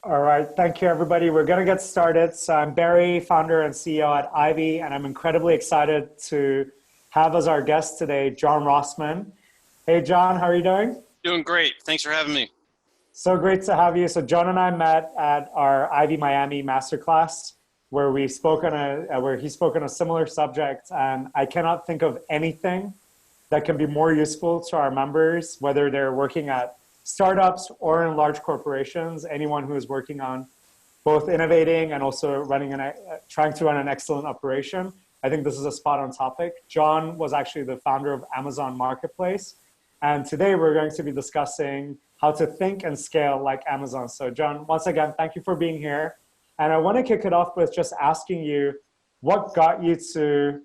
All right, thank you, everybody. We're going to get started. So I'm Barry, founder and CEO at Ivy, and I'm incredibly excited to have as our guest today, John Rossman. Hey, John, how are you doing? Doing great. Thanks for having me. So great to have you. So John and I met at our Ivy Miami masterclass, where we spoke on where he spoke on a similar subject, and I cannot think of anything that can be more useful to our members, whether they're working at startups or in large corporations, anyone who is working on both innovating and also trying to run an excellent operation. I think this is a spot on topic. John was actually the founder of Amazon Marketplace. And today we're going to be discussing how to think and scale like Amazon. So John, once again, thank you for being here. And I want to kick it off with just asking you, what got you to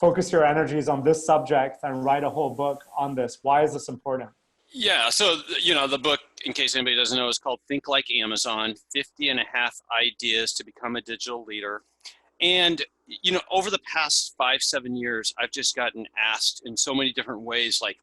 focus your energies on this subject and write a whole book on this? Why is this important? Yeah, so the book, in case anybody doesn't know, is called Think Like Amazon, 50 and a half ideas to become a digital leader. And over the past 5-7 years, I've just gotten asked in so many different ways, like,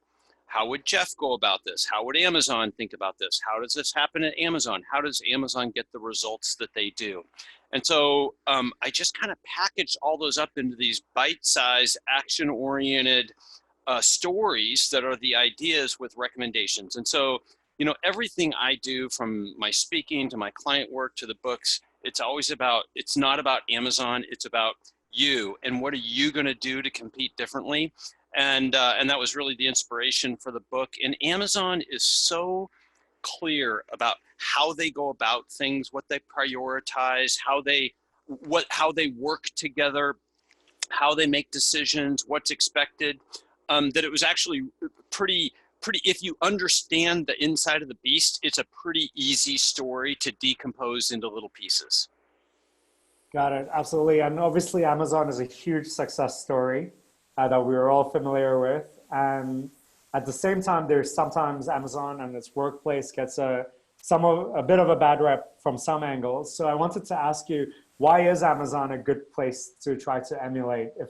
how would Jeff go about this? How would Amazon think about this? How does this happen at Amazon? How does Amazon get the results that they do? And so I just kind of packaged all those up into these bite-sized, action-oriented stories that are the ideas with recommendations. And so, everything I do, from my speaking to my client work to the books, it's not about Amazon, it's about you and what are you going to do to compete differently. And that was really the inspiration for the book. And Amazon is so clear about how they go about things, what they prioritize, how they work together, how they make decisions, what's expected. That it was actually pretty. If you understand the inside of the beast, it's a pretty easy story to decompose into little pieces. Got it. Absolutely. And obviously, Amazon is a huge success story that we are all familiar with. And at the same time, there's sometimes Amazon and its workplace gets a bit of a bad rep from some angles. So I wanted to ask you, why is Amazon a good place to try to emulate? If,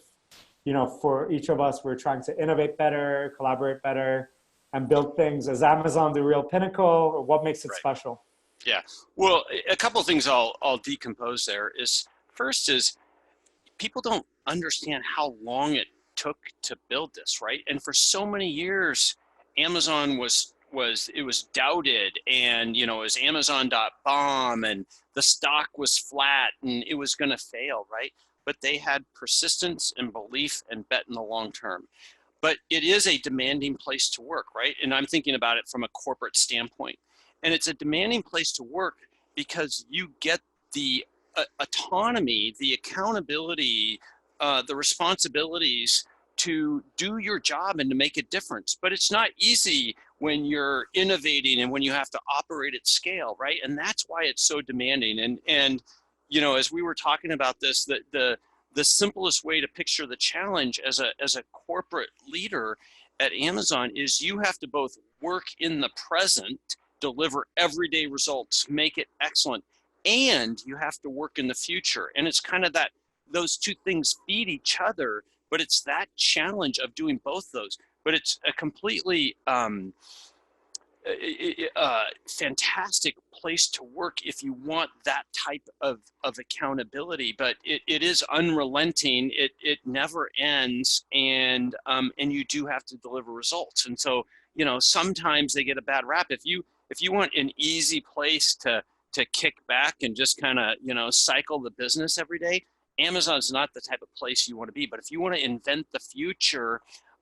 for each of us, we're trying to innovate better, collaborate better, and build things. Is Amazon the real pinnacle, or what makes it Right. special? Yeah. Well, a couple of things I'll decompose there is, first is, people don't understand how long it took to build this, right? And for so many years, Amazon was doubted, and it was Amazon.bomb, and the stock was flat and it was going to fail, right? But they had persistence and belief and bet in the long term. But it is a demanding place to work, right? And I'm thinking about it from a corporate standpoint. And it's a demanding place to work because you get the autonomy, the accountability, the responsibilities to do your job and to make a difference. But it's not easy when you're innovating and when you have to operate at scale, right? And that's why it's so demanding. And as we were talking about this, the simplest way to picture the challenge as a corporate leader at Amazon is you have to both work in the present, deliver everyday results, make it excellent, and you have to work in the future. And it's kind of that those two things feed each other, but it's that challenge of doing both those. But it's a completely fantastic place to work if you want that type of accountability. But it is unrelenting. It never ends, and you do have to deliver results. And so sometimes they get a bad rap. If you want an easy place to kick back and just kind of cycle the business every day, Amazon's not the type of place you want to be. But if you want to invent the future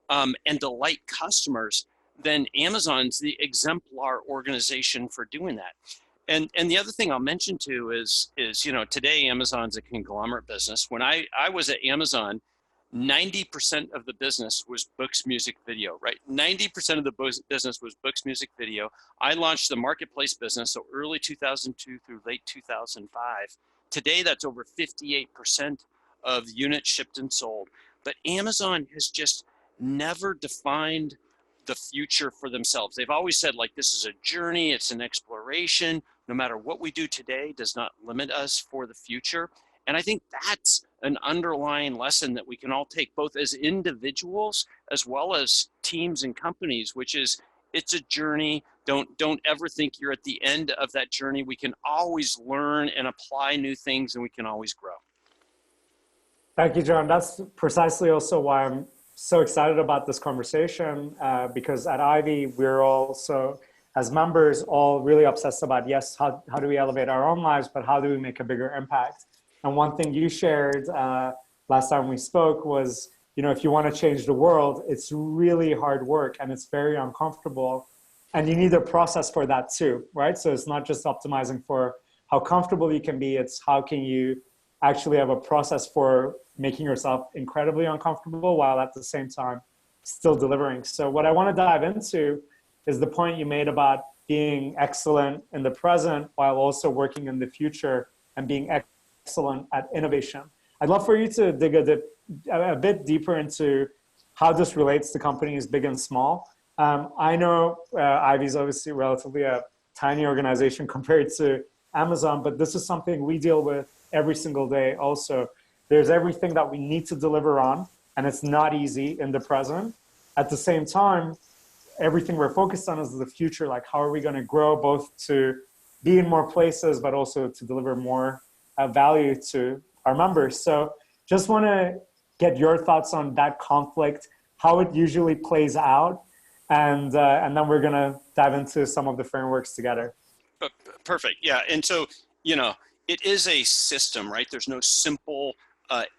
and delight customers, then Amazon's the exemplar organization for doing that. And the other thing I'll mention too is today Amazon's a conglomerate business. When I was at Amazon, 90% of the business was books, music, video, right? 90% of the business was books, music, video. I launched the marketplace business, so early 2002 through late 2005. Today, that's over 58% of units shipped and sold. But Amazon has just never defined the future for themselves. They've always said, like, this is a journey, it's an exploration. No matter what we do today does not limit us for the future. And I think that's an underlying lesson that we can all take, both as individuals as well as teams and companies, which is it's a journey. Don't ever think you're at the end of that journey. We can always learn and apply new things, and we can always grow. Thank you, John. That's precisely also why I'm so excited about this conversation, because at Ivy, we're also, as members, all really obsessed about, yes, how do we elevate our own lives, but how do we make a bigger impact? And one thing you shared last time we spoke was, if you want to change the world, it's really hard work and it's very uncomfortable. And you need a process for that too, right? So it's not just optimizing for how comfortable you can be, it's how can you actually have a process for making yourself incredibly uncomfortable while at the same time still delivering. So what I want to dive into is the point you made about being excellent in the present while also working in the future and being excellent at innovation. I'd love for you to dig a bit deeper into how this relates to companies big and small. I know Ivy's obviously relatively a tiny organization compared to Amazon, but this is something we deal with every single day also. There's everything that we need to deliver on, and it's not easy in the present. At the same time, everything we're focused on is the future, like how are we going to grow both to be in more places, but also to deliver more value to our members. So just want to get your thoughts on that conflict, how it usually plays out, and then we're going to dive into some of the frameworks together. Perfect. Yeah. And so, it is a system, right? There's no simple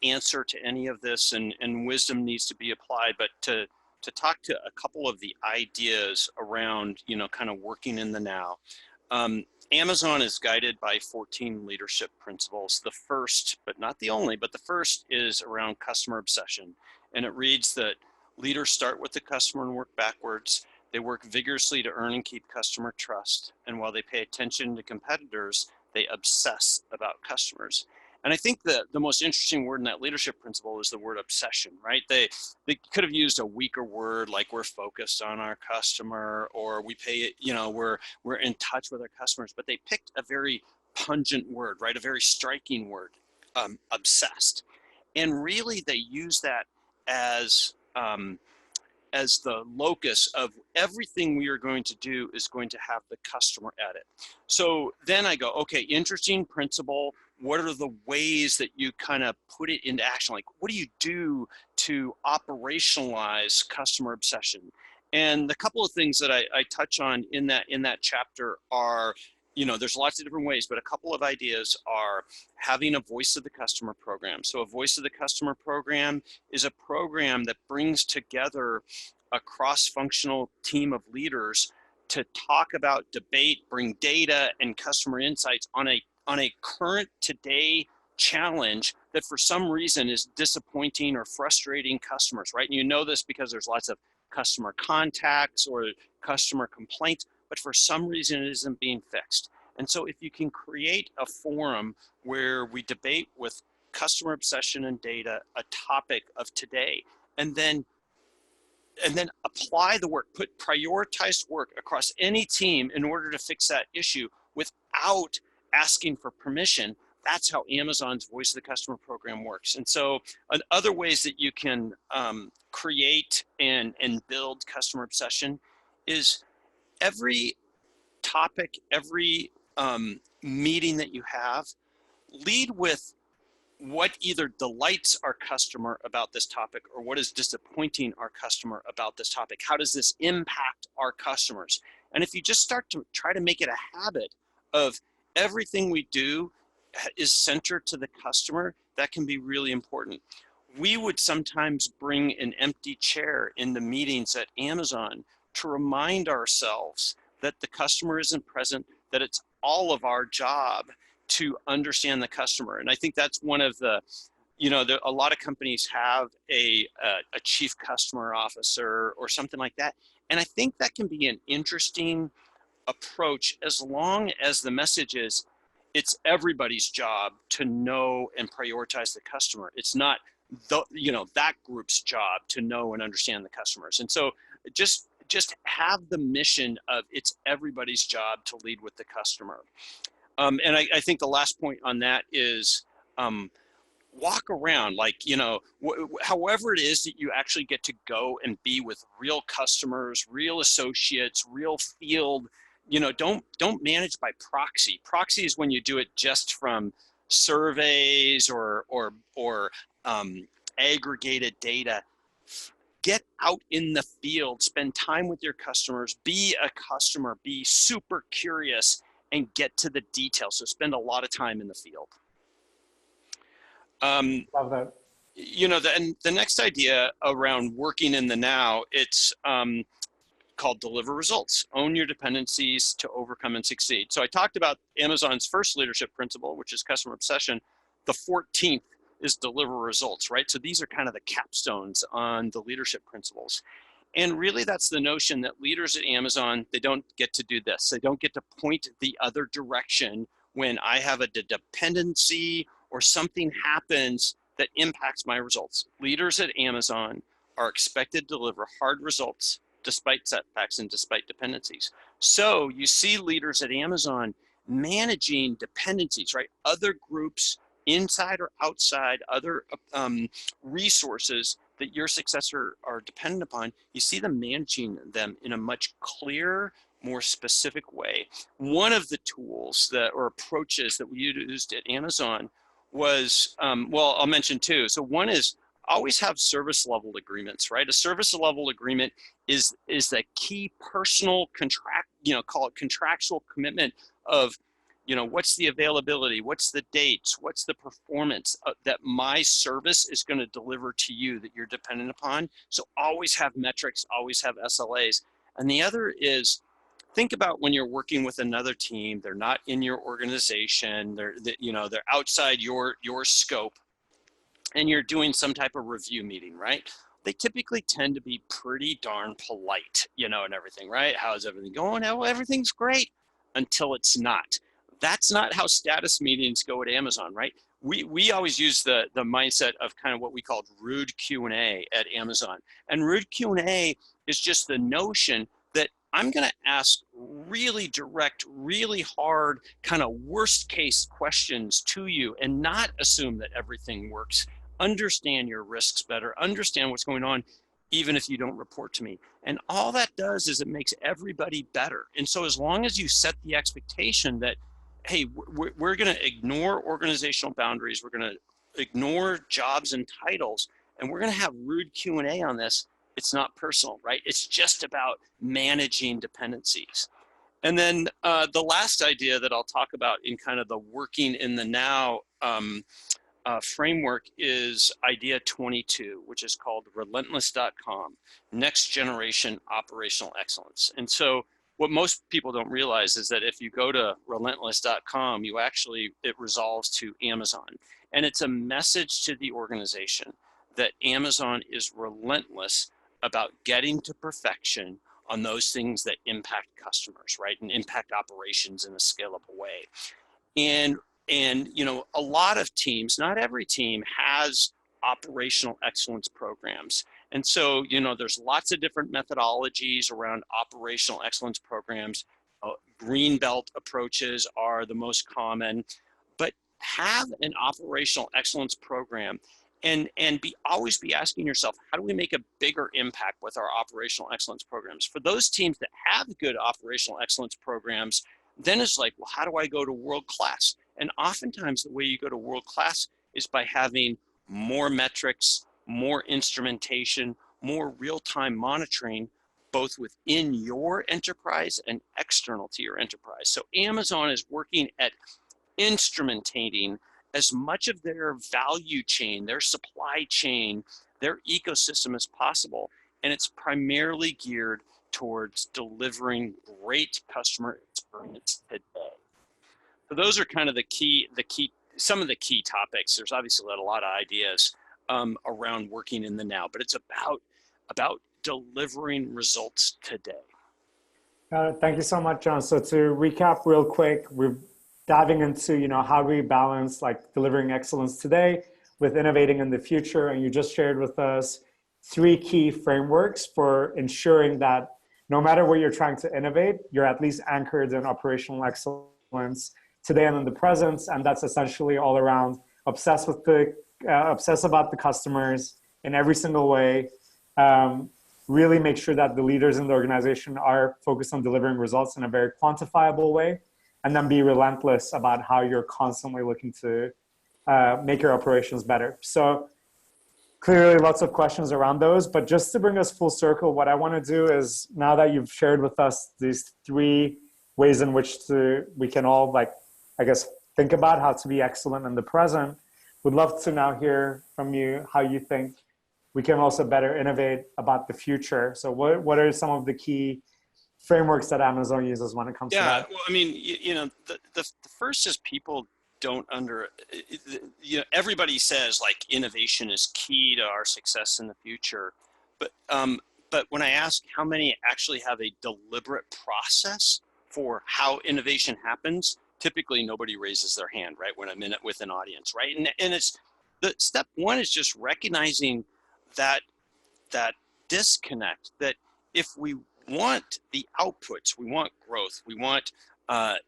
answer to any of this, and wisdom needs to be applied. But to talk to a couple of the ideas around, kind of working in the now. Amazon is guided by 14 leadership principles. The first, but not the only, but the first is around customer obsession. And it reads that leaders start with the customer and work backwards. They work vigorously to earn and keep customer trust. And while they pay attention to competitors, they obsess about customers. And I think the most interesting word in that leadership principle is the word obsession, right? They could have used a weaker word like we're focused on our customer, or we pay it, we're in touch with our customers, but they picked a very pungent word, right? A very striking word, obsessed. And really they use that as the locus of everything we are going to do is going to have the customer at it. So then I go, okay, interesting principle. What are the ways that you kind of put it into action? Like, what do you do to operationalize customer obsession? And the couple of things that I touch on in that chapter are, there's lots of different ways, but a couple of ideas are having a voice of the customer program. So a voice of the customer program is a program that brings together a cross-functional team of leaders to talk about, debate, bring data and customer insights on a current today challenge that for some reason is disappointing or frustrating customers, right? And you know this because there's lots of customer contacts or customer complaints, but for some reason it isn't being fixed. And so if you can create a forum where we debate with customer obsession and data, a topic of today, and then apply the work, put prioritized work across any team in order to fix that issue without asking for permission, that's how Amazon's Voice of the Customer program works. And so other ways that you can create and build customer obsession is every topic, every meeting that you have, lead with what either delights our customer about this topic or what is disappointing our customer about this topic. How does this impact our customers? And if you just start to try to make it a habit of everything we do is centered to the customer, that can be really important. We would sometimes bring an empty chair in the meetings at Amazon to remind ourselves that the customer isn't present, that it's all of our job to understand the customer. And I think that's one of the, a lot of companies have a chief customer officer or something like that. And I think that can be an interesting approach as long as the message is it's everybody's job to know and prioritize the customer. It's not that group's job to know and understand the customers. And so just have the mission of it's everybody's job to lead with the customer. And I think the last point on that is walk around, like, however it is that you actually get to go and be with real customers, real associates, real field. Don't manage by proxy. Proxy is when you do it just from surveys or aggregated data. Get out in the field, spend time with your customers, be a customer, be super curious, and get to the details. So spend a lot of time in the field. Um, Love that. the next idea around working in the now, it's called deliver results. Own your dependencies to overcome and succeed. So I talked about Amazon's first leadership principle, which is customer obsession. The 14th is deliver results, right? So these are kind of the capstones on the leadership principles. And really, that's the notion that leaders at Amazon, they don't get to do this. They don't get to point the other direction when I have a dependency or something happens that impacts my results. Leaders at Amazon are expected to deliver hard results despite setbacks and despite dependencies. So you see leaders at Amazon managing dependencies, right? Other groups, inside or outside, other resources that your successor are dependent upon. You see them managing them in a much clearer, more specific way. One of the tools or approaches that we used at Amazon was, well, I'll mention two. So one is always have service level agreements, right? A service level agreement is the key personal call it contractual commitment of, what's the availability, what's the dates, what's the performance that my service is going to deliver to you that you're dependent upon. So always have metrics, always have SLAs. And the other is, think about when you're working with another team, they're not in your organization, they're outside your scope, and you're doing some type of review meeting, right? They typically tend to be pretty darn polite, and everything, right? How's everything going? Oh, everything's great, until it's not. That's not how status meetings go at Amazon, right? We always use the mindset of kind of what we called rude Q&A at Amazon. And rude Q&A is just the notion that I'm going to ask really direct, really hard, kind of worst case questions to you and not assume that everything works. Understand your risks better, understand what's going on, even if you don't report to me. And all that does is it makes everybody better. And so as long as you set the expectation that, hey, we're going to ignore organizational boundaries, we're going to ignore jobs and titles, and we're going to have rude Q&A on this, it's not personal, right? It's just about managing dependencies. And then the last idea that I'll talk about in kind of the working in the now framework is idea 22, which is called relentless.com, next generation operational excellence. And so what most people don't realize is that if you go to relentless.com, it resolves to Amazon. And it's a message to the organization that Amazon is relentless about getting to perfection on those things that impact customers, right? And impact operations in a scalable way. And a lot of teams, not every team, has operational excellence programs. And so, there's lots of different methodologies around operational excellence programs. Green belt approaches are the most common, but have an operational excellence program and always be asking yourself, how do we make a bigger impact with our operational excellence programs? For those teams that have good operational excellence programs, then it's like, well, how do I go to world class? And oftentimes the way you go to world class is by having more metrics, more instrumentation, more real-time monitoring, both within your enterprise and external to your enterprise. So Amazon is working at instrumentating as much of their value chain, their supply chain, their ecosystem as possible. And it's primarily geared towards delivering great customer experience today. So those are kind of some of the key topics. There's obviously a lot of ideas around working in the now, but it's about delivering results today. Thank you so much, John. So to recap real quick, we're diving into, how do we balance like delivering excellence today with innovating in the future. And you just shared with us 3 key frameworks for ensuring that no matter what you're trying to innovate, you're at least anchored in operational excellence today and in the present. And that's essentially all around obsessed with the obsess about the customers in every single way. Really make sure that the leaders in the organization are focused on delivering results in a very quantifiable way, and then be relentless about how you're constantly looking to make your operations better. So clearly lots of questions around those, but just to bring us full circle, what I want to do is, now that you've shared with us these three ways in which we can all, like, I guess, think about how to be excellent in the present, would love to now hear from you how you think we can also better innovate about the future. So what are some of the key frameworks that Amazon uses when it comes to that? Well, I mean, the first is people don't everybody says like innovation is key to our success in the future, but when I ask how many actually have a deliberate process for how innovation happens, typically nobody raises their hand, right, when I'm in it with an audience, right? And it's the step one is just recognizing that disconnect, that if we want the outputs, we want growth, we want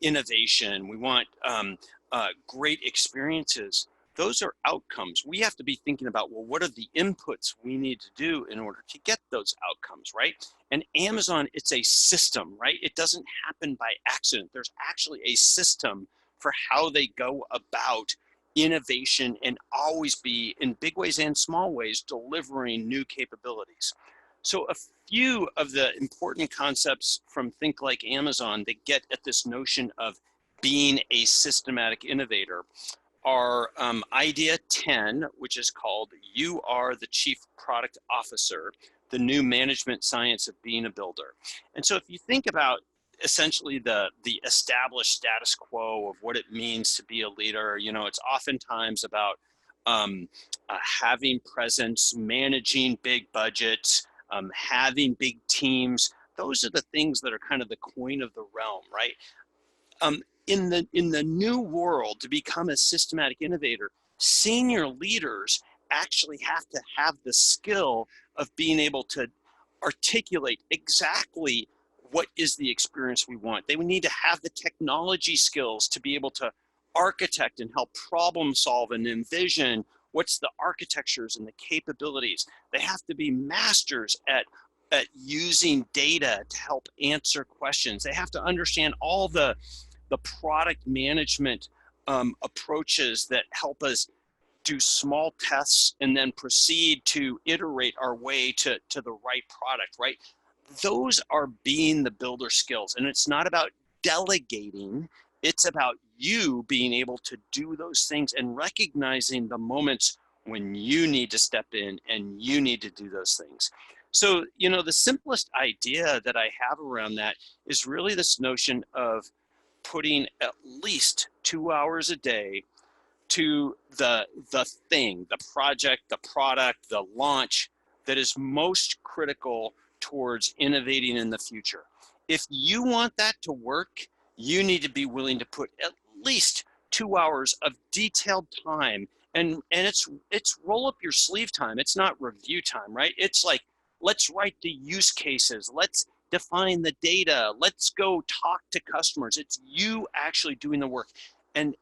innovation, we want great experiences, those are outcomes. We have to be thinking about, well, what are the inputs we need to do in order to get those outcomes, right? And Amazon, it's a system, right? It doesn't happen by accident. There's actually a system for how they go about innovation, and always be, in big ways and small ways, delivering new capabilities. So a few of the important concepts from Think Like Amazon that get at this notion of being a systematic innovator are idea 10, which is called "You Are the Chief Product Officer, the New Management Science of Being a Builder." And so if you think about essentially the established status quo of what it means to be a leader, it's oftentimes about having presence, managing big budgets, having big teams. Those are the things that are kind of the coin of the realm, right? In the new world, to become a systematic innovator, senior leaders actually have to have the skill of being able to articulate exactly what is the experience we want. They need to have the technology skills to be able to architect and help problem solve and envision what's the architectures and the capabilities. They have to be masters at using data to help answer questions. They have to understand all the product management approaches that help us do small tests and then proceed to iterate our way to the right product, right? Those are being the builder skills. And it's not about delegating, it's about you being able to do those things and recognizing the moments when you need to step in and you need to do those things. So, the simplest idea that I have around that is really this notion of putting at least 2 hours a day to the thing, the project, the product, the launch that is most critical towards innovating in the future. If you want that to work, you need to be willing to put at least 2 hours of detailed time, and it's roll up your sleeve time. It's not review time, right? It's like, let's write the use cases, let's define the data, let's go talk to customers. It's you actually doing the work, and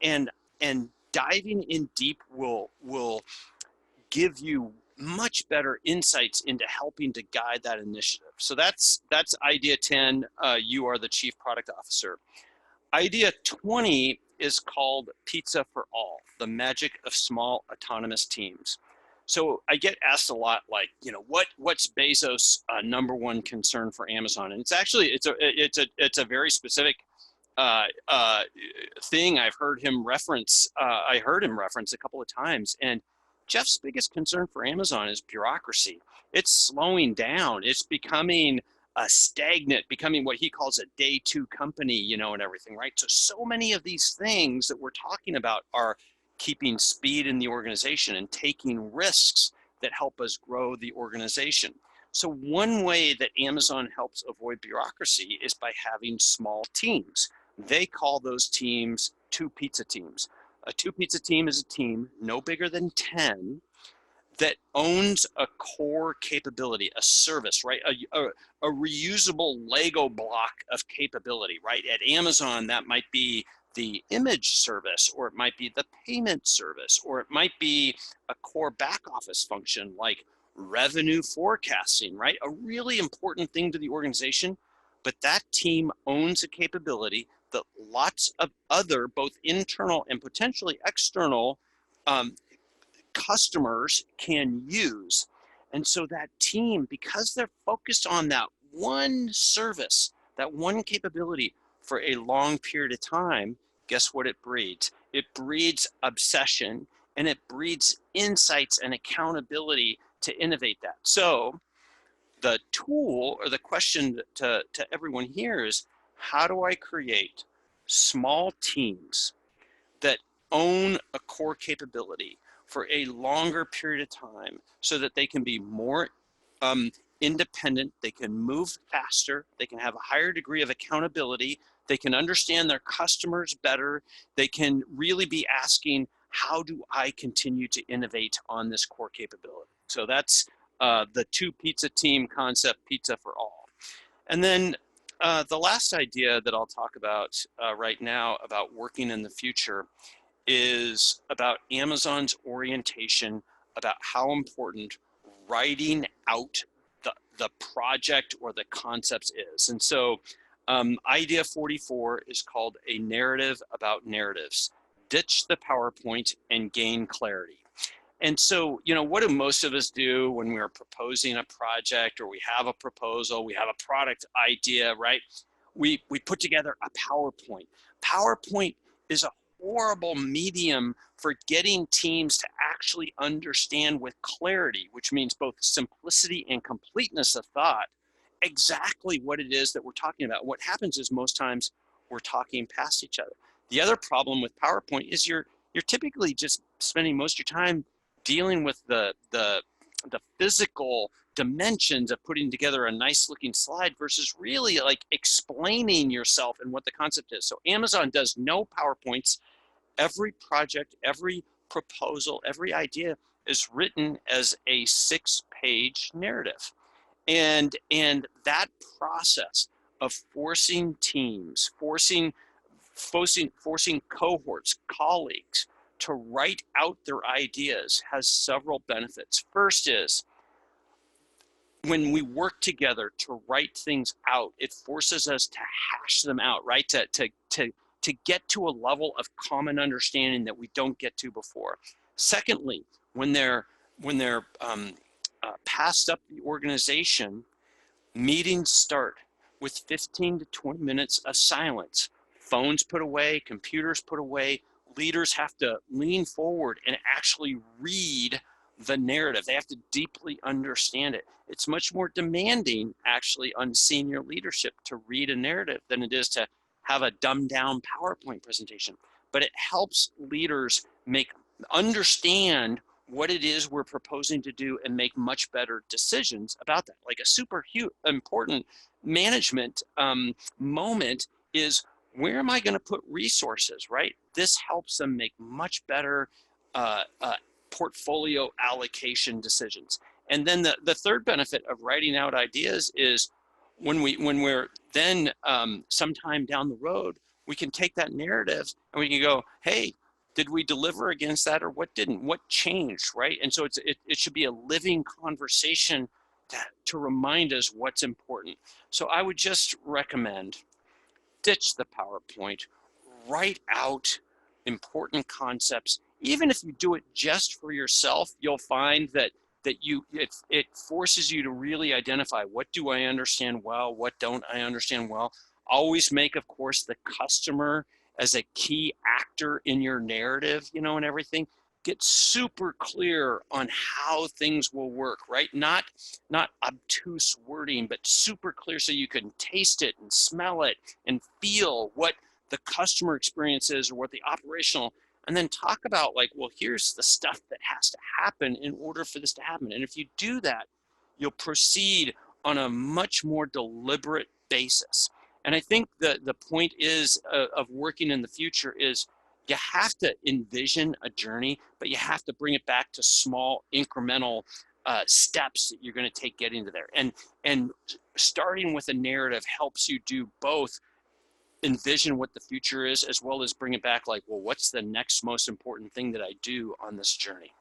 diving in deep will give you much better insights into helping to guide that initiative. So that's idea 10. You are the chief product officer. Idea 20 is called Pizza for All, the magic of small autonomous teams. So I get asked a lot, like, what's Bezos' number one concern for Amazon? And it's a very specific thing I've heard him reference. I heard him reference a couple of times. And Jeff's biggest concern for Amazon is bureaucracy. It's slowing down. It's becoming stagnant, becoming what he calls a day two company, and everything, right? So many of these things that we're talking about are keeping speed in the organization and taking risks that help us grow the organization. So one way that Amazon helps avoid bureaucracy is by having small teams. They call those teams two pizza teams. A two pizza team is a team no bigger than 10 that owns a core capability, a service, right? A reusable Lego block of capability, right? At Amazon, that might be the image service, or it might be the payment service, or it might be a core back office function like revenue forecasting, right? A really important thing to the organization, but that team owns a capability that lots of other, both internal and potentially external um, customers can use. And so that team, because they're focused on that one service, that one capability for a long period of time, guess what it breeds? It breeds obsession, and it breeds insights and accountability to innovate that. So the tool, or the question to everyone here, is how do I create small teams that own a core capability for a longer period of time so that they can be more um, independent, they can move faster, they can have a higher degree of accountability, they can understand their customers better, they can really be asking, how do I continue to innovate on this core capability? So that's the two pizza team concept, pizza for all. And then the last idea that I'll talk about right now about working in the future is about Amazon's orientation about how important writing out the project or the concepts is. And so idea 44 is called a narrative about narratives. Ditch the PowerPoint and gain clarity. And so, what do most of us do when we're proposing a project, or we have a proposal, we have a product idea, right? We put together a PowerPoint. PowerPoint is a horrible medium for getting teams to actually understand with clarity, which means both simplicity and completeness of thought, exactly what it is that we're talking about. What happens is most times we're talking past each other. The other problem with PowerPoint is you're typically just spending most of your time dealing with the physical dimensions of putting together a nice looking slide versus really like explaining yourself and what the concept is. So Amazon does no PowerPoints. Every project, every proposal, every idea is written as a 6-page narrative. And that process of forcing teams, forcing cohorts, colleagues to write out their ideas has several benefits. First is, when we work together to write things out, it forces us to hash them out, right? To get to a level of common understanding that we don't get to before. Secondly, when they're passed up the organization, meetings start with 15 to 20 minutes of silence. Phones put away, computers put away. Leaders have to lean forward and actually read the narrative. They have to deeply understand it. It's much more demanding, actually, on senior leadership to read a narrative than it is to have a dumbed down PowerPoint presentation. But it helps leaders understand what it is we're proposing to do and make much better decisions about that. Like a super important management moment is, where am I going to put resources, right? This helps them make much better portfolio allocation decisions. And then the third benefit of writing out ideas is, when we're then sometime down the road, we can take that narrative and we can go, hey, did we deliver against that, or what didn't? What changed, right? And so it should be a living conversation to remind us what's important. So I would just recommend, ditch the PowerPoint, write out important concepts. Even if you do it just for yourself, you'll find that it forces you to really identify, what do I understand well, what don't I understand well. Always make, of course, the customer as a key actor in your narrative, and everything. Get super clear on how things will work, right? Not obtuse wording, but super clear so you can taste it and smell it and feel what the customer experience is, or what the operational, and then talk about, like, well, here's the stuff that has to happen in order for this to happen. And if you do that, you'll proceed on a much more deliberate basis. And I think the point is of working in the future is, you have to envision a journey, but you have to bring it back to small incremental steps that you're going to take getting to there. And starting with a narrative helps you do both envision what the future is, as well as bring it back like, well, what's the next most important thing that I do on this journey?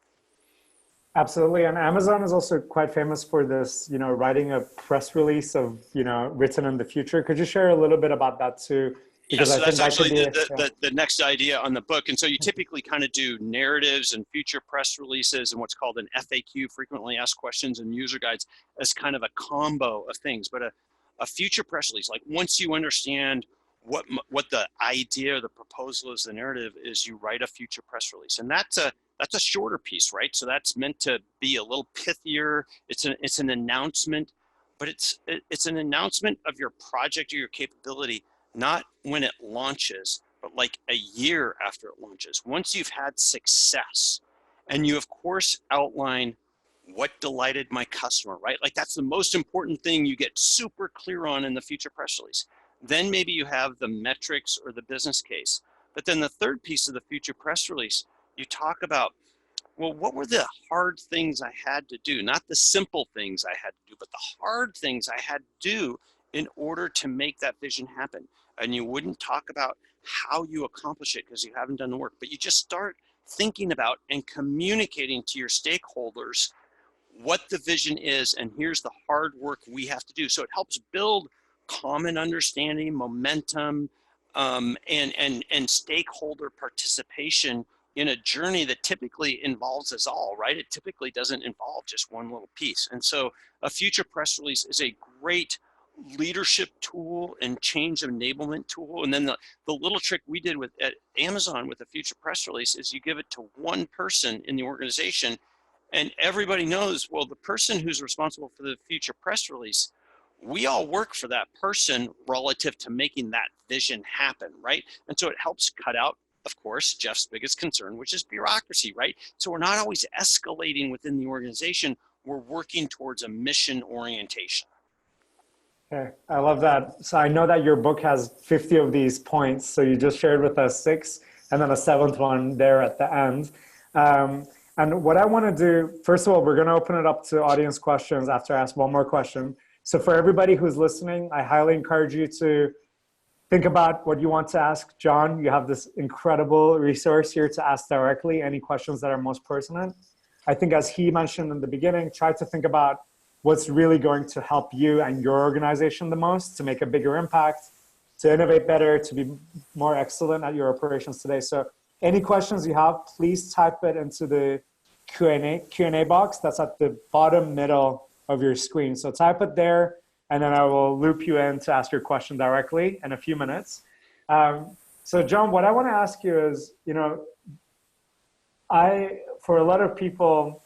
Absolutely. And Amazon is also quite famous for this, writing a press release of, written in the future. Could you share a little bit about that too? Yeah, Because I so think that's that could actually be, the next idea on the book. And so you typically kind of do narratives and future press releases and what's called an FAQ, frequently asked questions, and user guides as kind of a combo of things. But a future press release, like once you understand what the idea or the proposal is, the narrative is, you write a future press release. And that's a shorter piece, right? So that's meant to be a little pithier. It's an announcement, but it's an announcement of your project or your capability, not when it launches, but like a year after it launches. Once you've had success, and you of course outline what delighted my customer, right? Like that's the most important thing you get super clear on in the future press release. Then maybe you have the metrics or the business case. But then the third piece of the future press release, you talk about, well, what were the hard things I had to do? Not the simple things I had to do, but the hard things I had to do in order to make that vision happen. And you wouldn't talk about how you accomplish it because you haven't done the work, but you just start thinking about and communicating to your stakeholders what the vision is, and here's the hard work we have to do. So it helps build common understanding, momentum, and stakeholder participation in a journey that typically involves us all, right? It typically doesn't involve just one little piece. And so a future press release is a great leadership tool and change enablement tool. And then the little trick we did at Amazon with a future press release is you give it to one person in the organization, and everybody knows, well, the person who's responsible for the future press release, we all work for that person relative to making that vision happen, right? And so it helps cut out, of course, Jeff's biggest concern, which is bureaucracy, right? So we're not always escalating within the organization. We're working towards a mission orientation. okay, I love that. So I know that your book has 50 of these points. So you just shared with us 6 and then a 7th one there at the end. And what I want to do, first of all, we're going to open it up to audience questions after I ask one more question. So for everybody who's listening, I highly encourage you to think about what you want to ask John. You have this incredible resource here to ask directly any questions that are most pertinent. I think as he mentioned in the beginning, try to think about what's really going to help you and your organization the most to make a bigger impact, to innovate better, to be more excellent at your operations today. So any questions you have, please type it into the Q&A box that's at the bottom middle of your screen. So type it there, and then I will loop you in to ask your question directly in a few minutes. So John, what I want to ask you is, for a lot of people,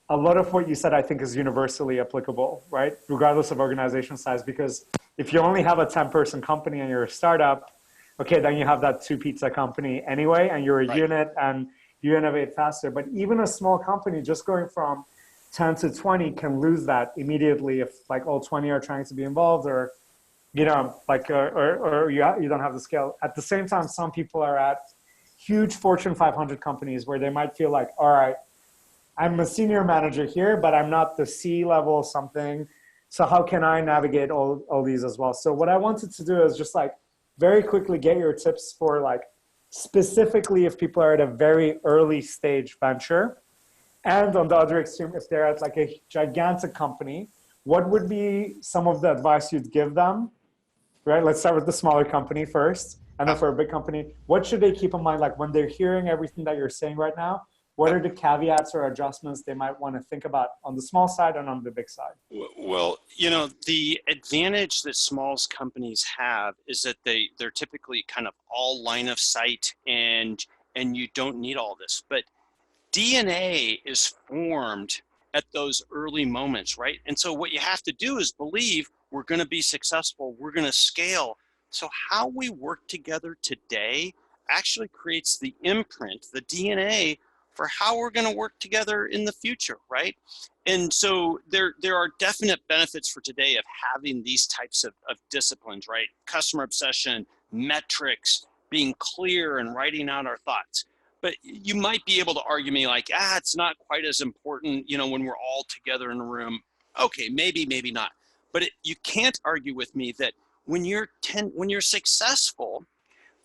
a lot of what you said, I think, is universally applicable, right? Regardless of organization size, because if you only have a 10-person company and you're a startup, okay, then you have that 2-pizza company anyway, and you're a Right. unit and you innovate faster. But even a small company just going from 10 to 20 can lose that immediately if like all 20 are trying to be involved, or, or you don't have the scale. At the same time, some people are at huge Fortune 500 companies where they might feel like, all right, I'm a senior manager here, but I'm not the C-level something. So how can I navigate all these as well? So what I wanted to do is just like very quickly get your tips for like specifically if people are at a very early stage venture, and on the other extreme, if they're at like a gigantic company, what would be some of the advice you'd give them, right? Let's start with the smaller company first. And then for a big company, what should they keep in mind? Like when they're hearing everything that you're saying right now, what are the caveats or adjustments they might want to think about on the small side and on the big side? Well, the advantage that small companies have is that they're typically kind of all line of sight, and you don't need all this. But DNA is formed at those early moments, right? And so what you have to do is believe we're going to be successful, we're going to scale. So how we work together today actually creates the imprint, the DNA for how we're going to work together in the future, right? And so there are definite benefits for today of having these types of disciplines, right? Customer obsession, metrics, being clear and writing out our thoughts. But you might be able to argue me like, it's not quite as important, when we're all together in a room. Okay, maybe not. But you can't argue with me that when you're successful,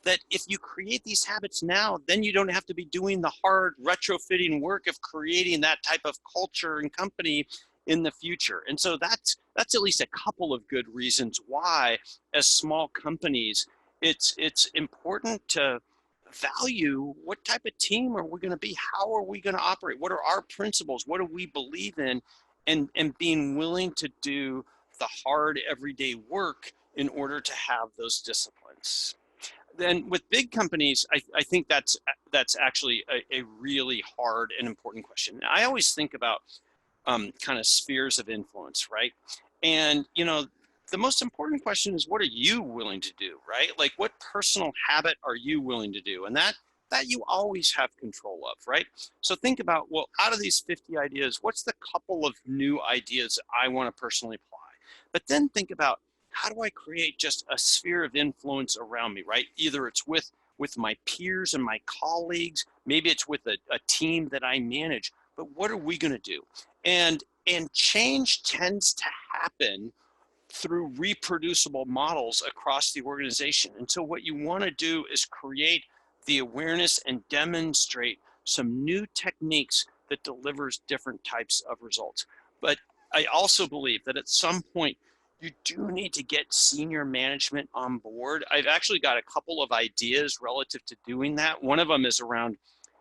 that if you create these habits now, then you don't have to be doing the hard retrofitting work of creating that type of culture and company in the future. And so that's at least a couple of good reasons why, as small companies, it's important to value what type of team are we going to be, how are we going to operate, what are our principles, what do we believe in, and being willing to do the hard everyday work in order to have those disciplines. Then with big companies, I think that's actually a really hard and important question. I always think about kind of spheres of influence, right? And the most important question is, what are you willing to do, right? Like, what personal habit are you willing to do? And that you always have control of, right? So think about, well, out of these 50 ideas, what's the couple of new ideas that I want to personally apply? But then think about, how do I create just a sphere of influence around me, right? Either it's with my peers and my colleagues, maybe it's with a team that I manage, but what are we going to do? And change tends to happen through reproducible models across the organization. And so what you want to do is create the awareness and demonstrate some new techniques that delivers different types of results. But I also believe that at some point, you do need to get senior management on board. I've actually got a couple of ideas relative to doing that. One of them is around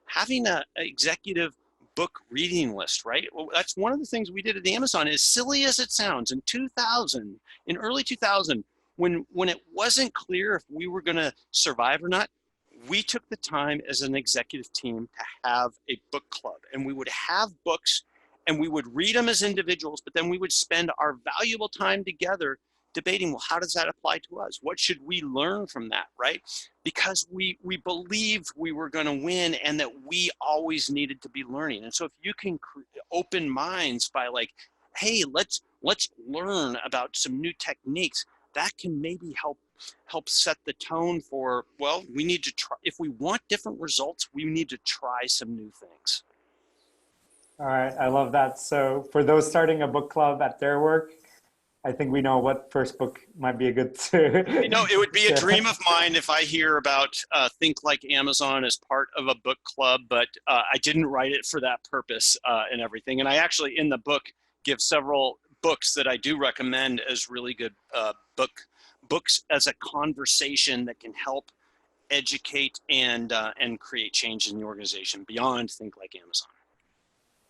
having an executive book reading list, right? Well, that's one of the things we did at Amazon, as silly as it sounds. In early 2000, when it wasn't clear if we were going to survive or not, we took the time as an executive team to have a book club, and we would have books and we would read them as individuals, but then we would spend our valuable time together debating, well, how does that apply to us? What should we learn from that, right? Because we believed we were going to win and that we always needed to be learning. And so if you can open minds by like, hey, let's learn about some new techniques, that can maybe help set the tone for, well, we need to try, if we want different results, we need to try some new things. All right, I love that. So for those starting a book club at their work, I think we know what first book might be a good it would be a dream of mine if I hear about Think Like Amazon as part of a book club, but I didn't write it for that purpose and everything. And I actually, in the book, give several books that I do recommend as really good books as a conversation that can help educate and create change in the organization beyond Think Like Amazon.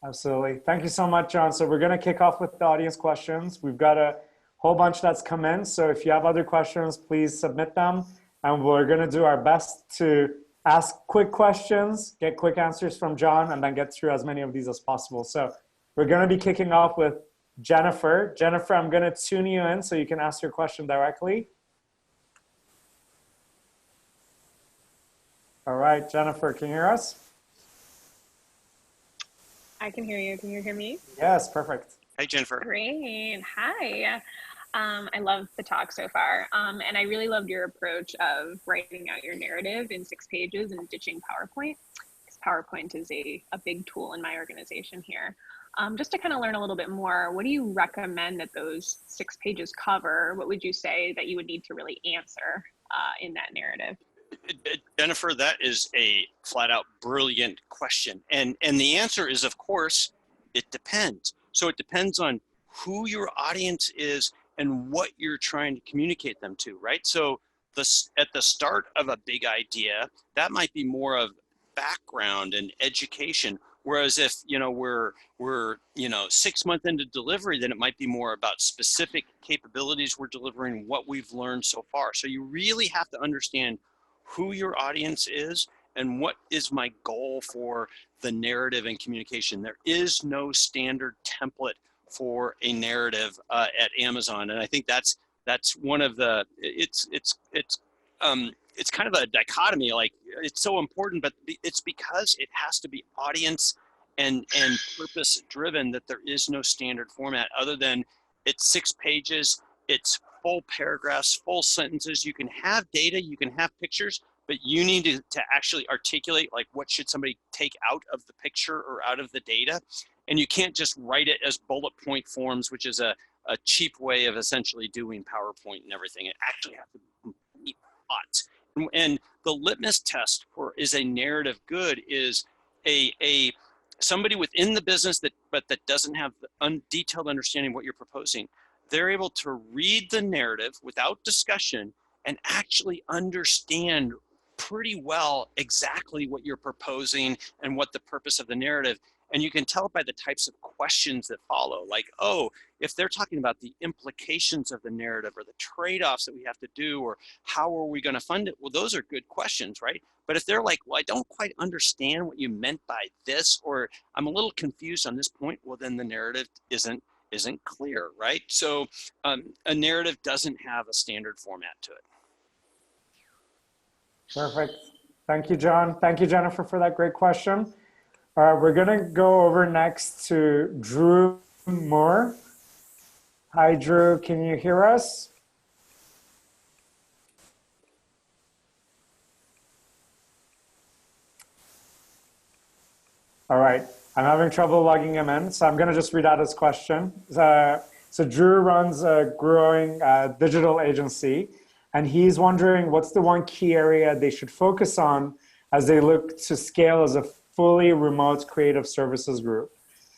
Absolutely. Thank you so much, John. So we're going to kick off with the audience questions. We've got a whole bunch that's come in. So if you have other questions, please submit them. And we're going to do our best to ask quick questions, get quick answers from John, and then get through as many of these as possible. So we're going to be kicking off with Jennifer. Jennifer, I'm going to tune you in so you can ask your question directly. All right, Jennifer, can you hear us? I can hear you. Can you hear me? Yes, perfect. Hi, Jennifer. Great. Hi. I love the talk so far. And I really loved your approach of writing out your narrative in 6 pages and ditching PowerPoint, because PowerPoint is a big tool in my organization here. Just to kind of learn a little bit more, what do you recommend that those 6 pages cover? What would you say that you would need to really answer in that narrative? Jennifer, that is a flat out brilliant question. And the answer is, of course, it depends. So it depends on who your audience is and what you're trying to communicate them to, right? So at the start of a big idea, that might be more of background and education. Whereas if, we're 6 months into delivery, then it might be more about specific capabilities we're delivering, what we've learned so far. So you really have to understand who your audience is and what is my goal for the narrative and communication. There is no standard template for a narrative at Amazon, and I think that's one of the it's kind of a dichotomy. Like, it's so important, but it's because it has to be audience and purpose driven, that there is no standard format other than it's 6 pages, it's full paragraphs, full sentences. You can have data, you can have pictures, but you need to actually articulate, like, what should somebody take out of the picture or out of the data. And you can't just write it as bullet point forms, which is a a cheap way of essentially doing PowerPoint and everything. It actually has to be complete thoughts. And the litmus test for is a narrative good is a somebody within the business that doesn't have the detailed understanding of what you're proposing. They're able to read the narrative without discussion and actually understand pretty well exactly what you're proposing and what the purpose of the narrative. And you can tell by the types of questions that follow, like, oh, if they're talking about the implications of the narrative or the trade-offs that we have to do, or how are we going to fund it? Well, those are good questions, right? But if they're like, well, I don't quite understand what you meant by this, or I'm a little confused on this point, well, then the narrative isn't clear, right? So a narrative doesn't have a standard format to it. Perfect. Thank you, John. Thank you, Jennifer, for that great question. We're going to go over next to Drew Moore. Hi, Drew. Can you hear us? All right. I'm having trouble logging him in, so I'm going to just read out his question. So Drew runs a growing digital agency, and he's wondering what's the one key area they should focus on as they look to scale as a fully remote creative services group.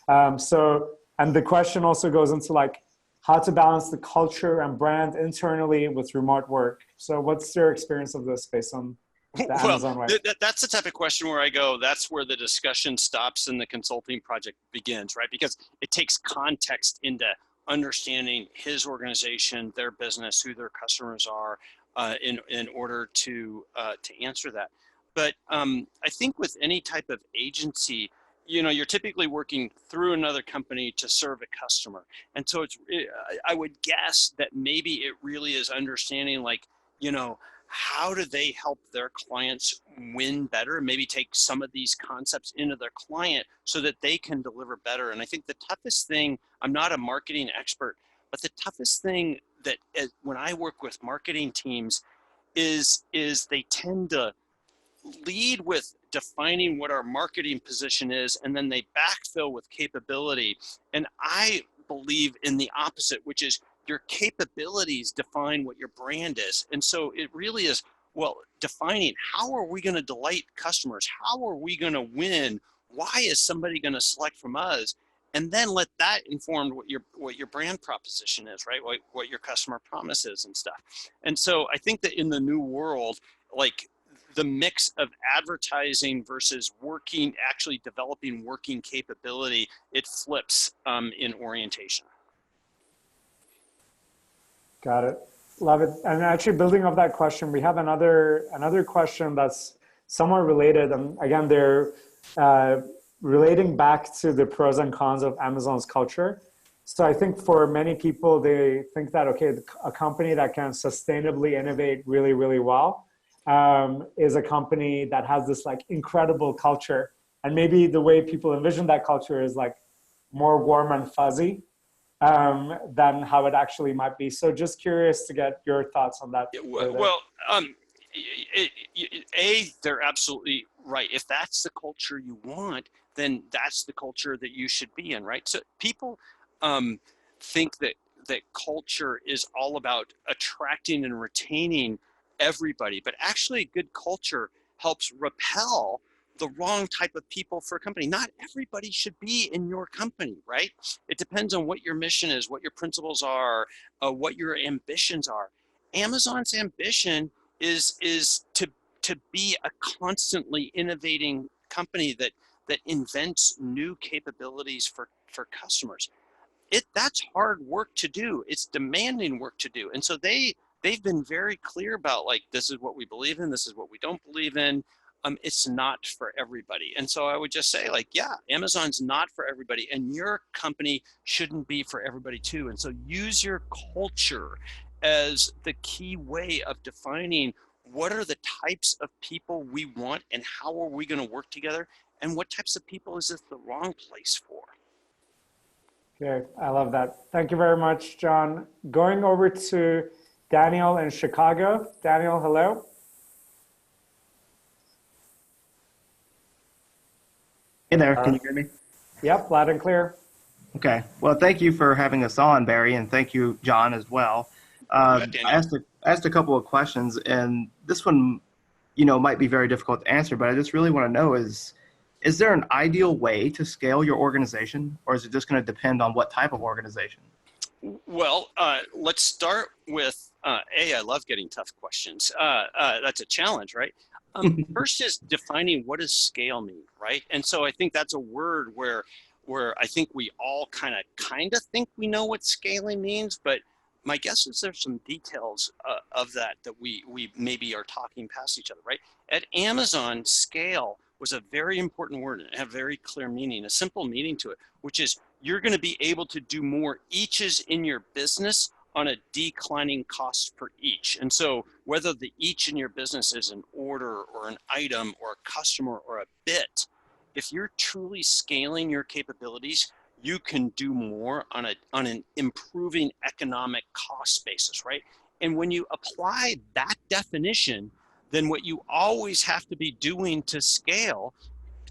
And the question also goes into like how to balance the culture and brand internally with remote work. So what's your experience of this based on the Amazon way? That's the type of question where I go, that's where the discussion stops and the consulting project begins, right? Because it takes context into understanding his organization, their business, who their customers are, in order to answer that. But I think with any type of agency, you're typically working through another company to serve a customer. And so I would guess that maybe it really is understanding like, how do they help their clients win better and maybe take some of these concepts into their client so that they can deliver better. And I think the toughest thing, I'm not a marketing expert, but the toughest thing that when I work with marketing teams is they tend to lead with defining what our marketing position is, and then they backfill with capability. And I believe in the opposite, which is your capabilities define what your brand is. And so it really is, well, defining how are we going to delight customers? How are we going to win? Why is somebody going to select from us? And then let that inform what your brand proposition is, right? What your customer promise is and stuff. And so I think that in the new world, like the mix of advertising versus actually developing working capability, it flips in orientation. Got it. Love it. And actually building off that question, we have another question that's somewhat related. And again, they're relating back to the pros and cons of Amazon's culture. So I think for many people, they think that, okay, a company that can sustainably innovate really, really well is a company that has this like incredible culture. And maybe the way people envision that culture is like more warm and fuzzy than how it actually might be. So just curious to get your thoughts on that. Well, they're absolutely right. If that's the culture you want, then that's the culture that you should be in, right? So people think that culture is all about attracting and retaining everybody, but actually good culture helps repel the wrong type of people for a company. Not everybody should be in your company, right? It depends on what your mission is, what your principles are, what your ambitions are. Amazon's ambition is to be a constantly innovating company that invents new capabilities for customers. That's hard work to do. It's demanding work to do. And so they've been very clear about like, this is what we believe in, this is what we don't believe in. It's not for everybody. And so I would just say like, yeah, Amazon's not for everybody, and your company shouldn't be for everybody too. And so use your culture as the key way of defining what are the types of people we want and how are we going to work together, and what types of people is this the wrong place for. Okay, I love that. Thank you very much, John. Going over to Daniel in Chicago. Daniel, hello. Hey there, can you hear me? Yep, loud and clear. Okay. Well, thank you for having us on, Barry, and thank you, John, as well. You bet, I Daniel. asked a couple of questions, and this one, might be very difficult to answer, but I just really want to know is there an ideal way to scale your organization, or is it just going to depend on what type of organization? Well, let's start with I love getting tough questions. That's a challenge, right? First is defining what does scale mean, right? And so I think that's a word where I think we all kind of think we know what scaling means, but my guess is there's some details of that we maybe are talking past each other, right? At Amazon, scale was a very important word and it had a very clear meaning, a simple meaning to it, which is you're going to be able to do more eaches in your business on a declining cost per each. And so whether the each in your business is an order or an item or a customer or a bit, if you're truly scaling your capabilities, you can do more on an improving economic cost basis, right? And when you apply that definition, then what you always have to be doing to scale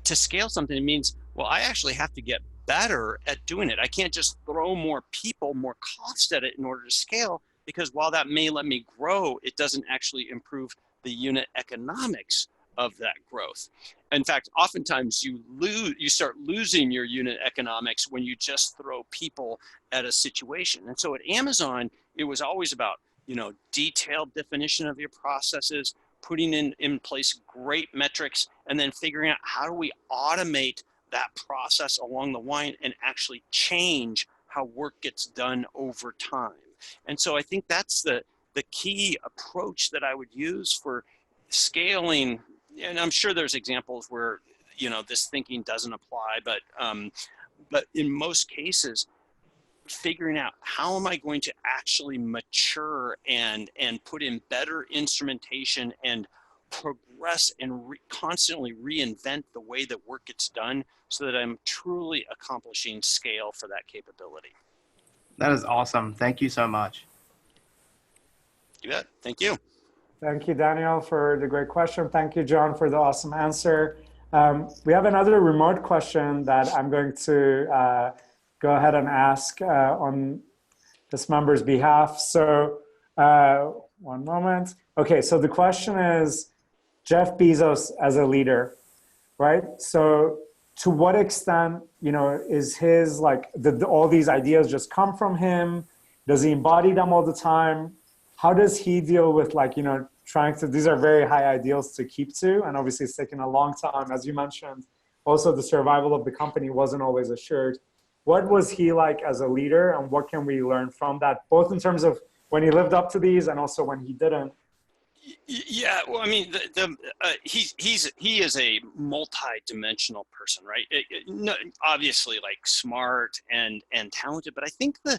something, it means, well, I actually have to get better at doing it. I can't just throw more people, more cost at it in order to scale, because while that may let me grow, it doesn't actually improve the unit economics of that growth. In fact, oftentimes you start losing your unit economics when you just throw people at a situation. And so at Amazon, it was always about, detailed definition of your processes, putting in place great metrics, and then figuring out how do we automate that process along the line and actually change how work gets done over time. And so I think that's the key approach that I would use for scaling. And I'm sure there's examples where this thinking doesn't apply, but in most cases, figuring out how am I going to actually mature and put in better instrumentation and progress and constantly reinvent the way that work gets done so that I'm truly accomplishing scale for that capability. That is awesome. Thank you so much. You bet. Thank you. Thank you, Daniel, for the great question. Thank you, John, for the awesome answer. We have another remote question that I'm going to go ahead and ask on this member's behalf. So one moment. Okay, so the question is Jeff Bezos as a leader, right? So to what extent, is his all these ideas just come from him? Does he embody them all the time? How does he deal with trying to, these are very high ideals to keep to, and obviously it's taken a long time, as you mentioned. Also, the survival of the company wasn't always assured. What was he like as a leader, and what can we learn from that, both in terms of when he lived up to these and also when he didn't? Yeah, well, I mean, he is a multi-dimensional person, right? Obviously, like smart and talented, but I think the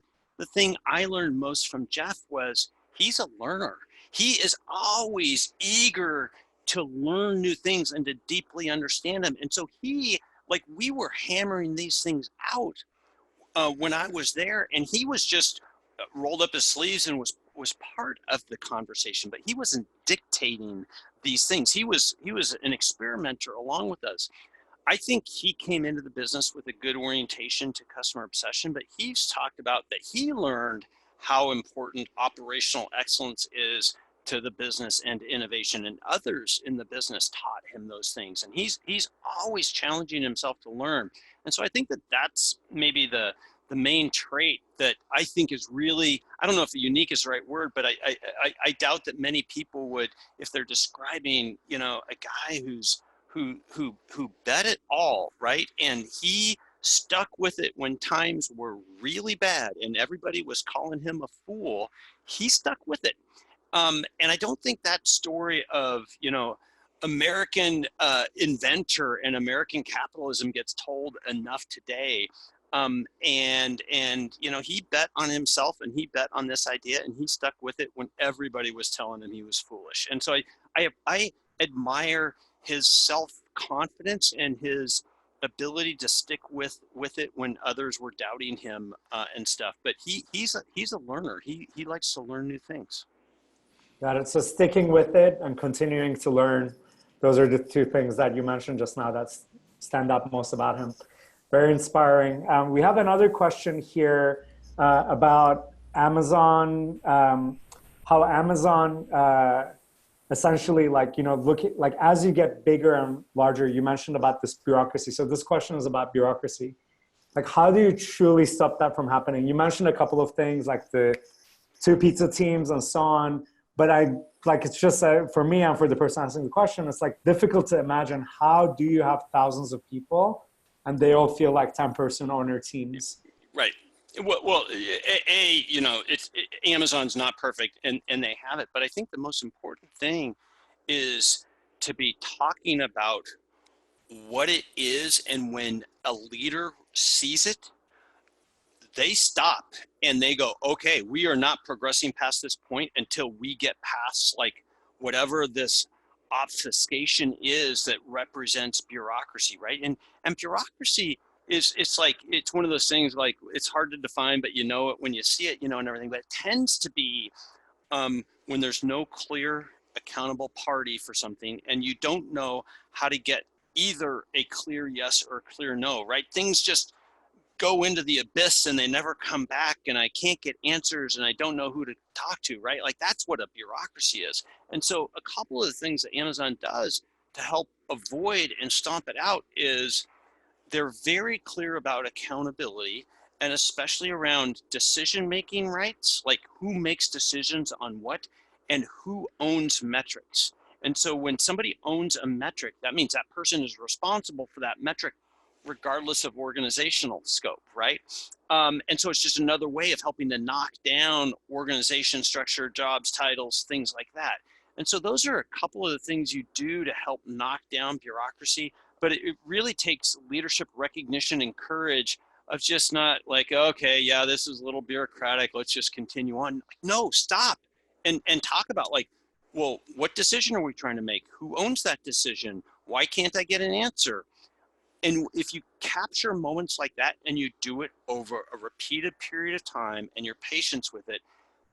thing I learned most from Jeff was he's a learner. He is always eager to learn new things and to deeply understand them, and so we were hammering these things out when I was there, and he was just rolled up his sleeves and was part of the conversation, but he wasn't dictating these things. He was an experimenter along with us. I think he came into the business with a good orientation to customer obsession, but he's talked about that he learned how important operational excellence is to the business and innovation, and others in the business taught him those things, and he's always challenging himself to learn. And so I think that's maybe the main trait that I think is really, I don't know if unique is the right word, but I doubt that many people would, if they're describing, a guy who bet it all, right? And he stuck with it when times were really bad and everybody was calling him a fool. He stuck with it. And I don't think that story of, American inventor and American capitalism gets told enough today. And he bet on himself and he bet on this idea and he stuck with it when everybody was telling him he was foolish. And so I admire his self-confidence and his ability to stick with it when others were doubting him and stuff. But he's a learner. He likes to learn new things. Got it. So sticking with it and continuing to learn, those are the two things that you mentioned just now that stand up most about him. Very inspiring. We have another question here about Amazon, how Amazon essentially, like, you know, look at, like, as you get bigger and larger, you mentioned about this bureaucracy. So this question is about bureaucracy. Like, how do you truly stop that from happening? You mentioned a couple of things like the two pizza teams and so on, but it's just for me and for the person asking the question, it's like difficult to imagine how do you have thousands of people and they all feel like 10-person owner teams. Right. Well, you know, Amazon's not perfect, and they have it. But I think the most important thing is to be talking about what it is, and when a leader sees it, they stop and they go, okay, we are not progressing past this point until we get past like whatever this obfuscation is that represents bureaucracy, right? And bureaucracy is, it's one of those things, like, it's hard to define, but you know it when you see it, you know, and everything. But it tends to be when there's no clear accountable party for something, and you don't know how to get either a clear yes or a clear no, right? Things just go into the abyss and they never come back, and I can't get answers and I don't know who to talk to, right? Like, that's what a bureaucracy is. And so a couple of the things that Amazon does to help avoid and stomp it out is they're very clear about accountability, and especially around decision-making rights, like who makes decisions on what and who owns metrics. And so when somebody owns a metric, that means that person is responsible for that metric regardless of organizational scope, right? And so it's just another way of helping to knock down organization structure, jobs, titles, things like that. And so those are a couple of the things you do to help knock down bureaucracy, but it really takes leadership recognition and courage of just not like, okay, yeah, this is a little bureaucratic, let's just continue on. No, stop and talk about, like, well, what decision are we trying to make? Who owns that decision? Why can't I get an answer? And if you capture moments like that and you do it over a repeated period of time and your patience with it,